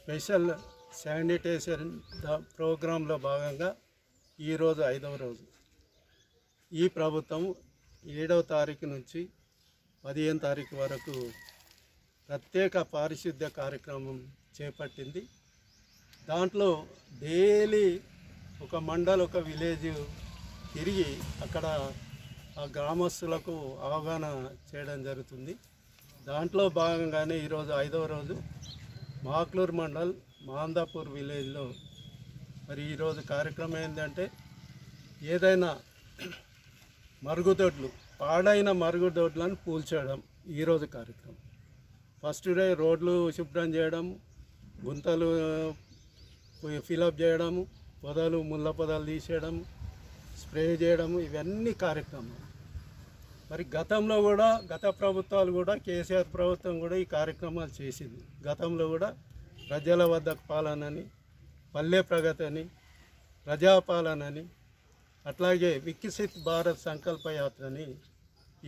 Special sanitization ప్రోగ్రాంలో భాగంగా ఈరోజు 5వ రోజు. ఈ ప్రభుత్వం 7వ తారీఖు నుంచి 15వ తారీఖు వరకు ప్రత్యేక పారిశుద్ధ్య కార్యక్రమం చేపట్టింది. దాంట్లో డైలీ ఒక మండల్ ఒక విలేజ్ తిరిగి అక్కడ ఆ గ్రామస్తులకు అవగాహన చేయడం జరుగుతుంది. దాంట్లో భాగంగానే ఈరోజు 5వ రోజు మాక్లూర్ మండల్ మాందాపూర్ విలేజ్లో మరి ఈరోజు కార్యక్రమం ఏంటంటే ఏదైనా మరుగుదొడ్లు పాడైన మరుగుదొడ్లను పూల్చడం ఈరోజు కార్యక్రమం. ఫస్ట్ డే రోడ్లు శుభ్రం చేయడం, గుంతలు ఫిలప్ చేయడము, పొదలు ముళ్ళ పొదలు తీసేయడం, స్ప్రే చేయడము, ఇవన్నీ కార్యక్రమాలు. మరి గతంలో కూడా గత ప్రభుత్వాలు కూడా కేసీఆర్ ప్రభుత్వం కూడా ఈ కార్యక్రమాలు చేసింది. గతంలో కూడా ప్రజల వద్దకు పాలనని, పల్లె ప్రగతి అని, ప్రజాపాలనని, అట్లాగే వికసిత్ భారత్ సంకల్ప యాత్రని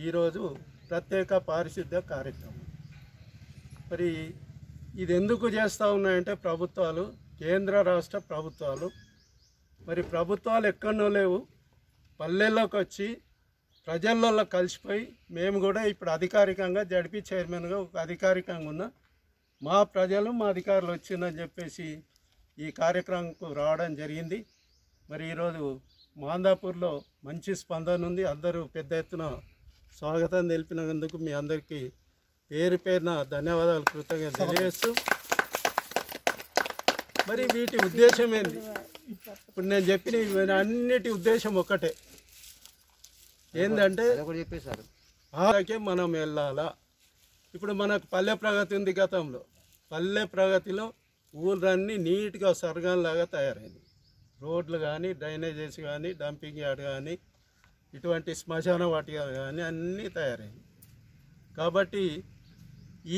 ఈరోజు ప్రత్యేక పారిశుద్ధ్య కార్యక్రమం. మరి ఇది ఎందుకు చేస్తూ ఉన్నాయంటే ప్రభుత్వాలు, కేంద్ర రాష్ట్ర ప్రభుత్వాలు, మరి ప్రభుత్వాలు ఎక్కడనో లేవు, పల్లెల్లోకి వచ్చి ప్రజల్లో కలిసిపోయి మేము కూడా ఇప్పుడు అధికారికంగా జడ్పీ చైర్మన్గా ఒక అధికారికంగా ఉన్న మా ప్రజలు మా అధికారులు వచ్చిందని చెప్పేసి ఈ కార్యక్రమంకు రావడం జరిగింది. మరి ఈరోజు మాందాపూర్లో మంచి స్పందన ఉంది. అందరూ పెద్ద ఎత్తున స్వాగతం తెలిపినందుకు మీ అందరికీ పేరు పేరున ధన్యవాదాలు కృతజ్ఞత తెలియజేస్తూ, మరి వీటి ఉద్దేశం ఏంది? ఇప్పుడు నేను చెప్పిన అన్నిటి ఉద్దేశం ఒకటే, ఏంటంటే అలాగే మనం వెళ్ళాలా. ఇప్పుడు మనకు పల్లె ప్రగతి ఉంది. గతంలో పల్లె ప్రగతిలో ఊళ్ళన్నీ నీట్గా స్వర్గంలాగా తయారైంది. రోడ్లు కానీ, డ్రైనేజెస్ కానీ, డంపింగ్ యార్డ్ కానీ, ఇటువంటి శ్మశాన వాటిక కానీ అన్నీ తయారైంది. కాబట్టి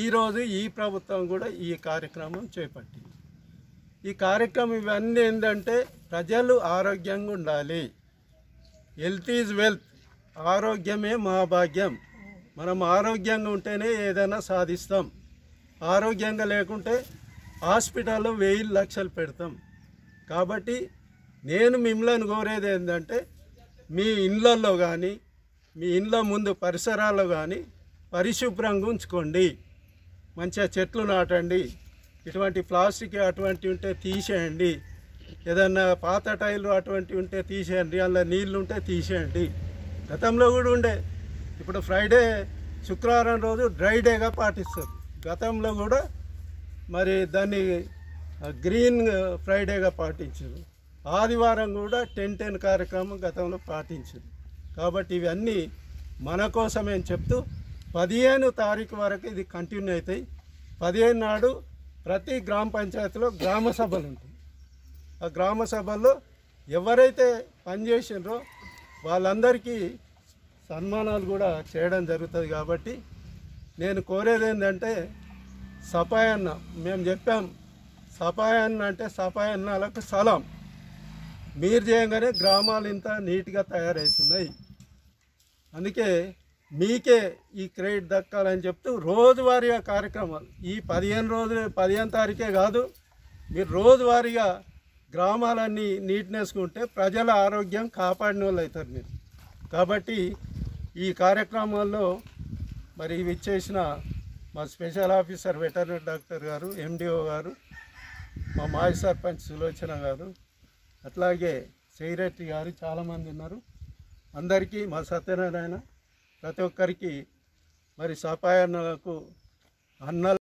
ఈరోజు ఈ ప్రభుత్వం కూడా ఈ కార్యక్రమం చేపట్టింది. ఈ కార్యక్రమం ఇవన్నీ ఏంటంటే ప్రజలు ఆరోగ్యంగా ఉండాలి. హెల్త్ ఈజ్ వెల్త్, ఆరోగ్యమే మహాభాగ్యం. మనం ఆరోగ్యంగా ఉంటేనే ఏదైనా సాధిస్తాం. ఆరోగ్యంగా లేకుంటే హాస్పిటల్లో 1000 లక్షలు పెడతాం. కాబట్టి నేను మిమ్మల్ని కోరేది ఏంటంటే మీ ఇళ్ళల్లో కానీ, మీ ఇండ్ల ముందు పరిసరాల్లో కానీ పరిశుభ్రంగా ఉంచుకోండి. మంచిగా చెట్లు నాటండి. ఇటువంటి ప్లాస్టిక్ అటువంటివి ఉంటే తీసేయండి. ఏదన్నా పాత టైర్లు అటువంటివి ఉంటే తీసేయండి. అందులో నీళ్ళు ఉంటే తీసేయండి. గతంలో కూడా ఉండే, ఇప్పుడు ఫ్రైడే శుక్రవారం రోజు డ్రై డేగా పాటిస్తారు. గతంలో కూడా మరి దాన్ని గ్రీన్ ఫ్రైడేగా పాటించారు. ఆదివారం కూడా 10-10 కార్యక్రమం గతంలో పాటించారు. కాబట్టి ఇవన్నీ మన కోసమే చెప్తూ 15వ తారీఖు వరకు ఇది కంటిన్యూ అవుతాయి. 15 నాడు ప్రతి గ్రామ పంచాయతీలో గ్రామ సభలు ఉంటాయి. ఆ గ్రామ సభల్లో ఎవరైతే పనిచేసినారో వాళ్ళందరికీ సన్మానాలు కూడా చేయడం జరుగుతుంది. కాబట్టి నేను కోరేది ఏంటంటే సపాయన్న, మేము చెప్పాం సపాయన్న అంటే సపాయన్నలకు సలాం. మీరు చేయగానే గ్రామాలు ఇంత నీట్గా తయారవుతున్నాయి. అందుకే మీకే ఈ క్రెడిట్ దక్కాలని చెప్తూ రోజువారీగా కార్యక్రమాలు ఈ 15 తారీఖే కాదు, మీరు రోజువారీగా గ్రామాలన్నీ నీట్నెస్గా ఉంటే ప్రజల ఆరోగ్యం కాపాడిన వాళ్ళు అవుతారు మీరు. కాబట్టి ఈ కార్యక్రమాల్లో మరి ఇవి ఇచ్చేసిన మా స్పెషల్ ఆఫీసర్ వెటర్నరీ డాక్టర్ గారు, ఎండిఓ గారు, మా మాజీ సర్పంచ్ సులోచన గారు, అట్లాగే సెక్రటరీ గారు చాలామంది ఉన్నారు. అందరికీ మా సత్యనారాయణ ప్రతి ఒక్కరికి మరి సపాయన్నలకు అన్న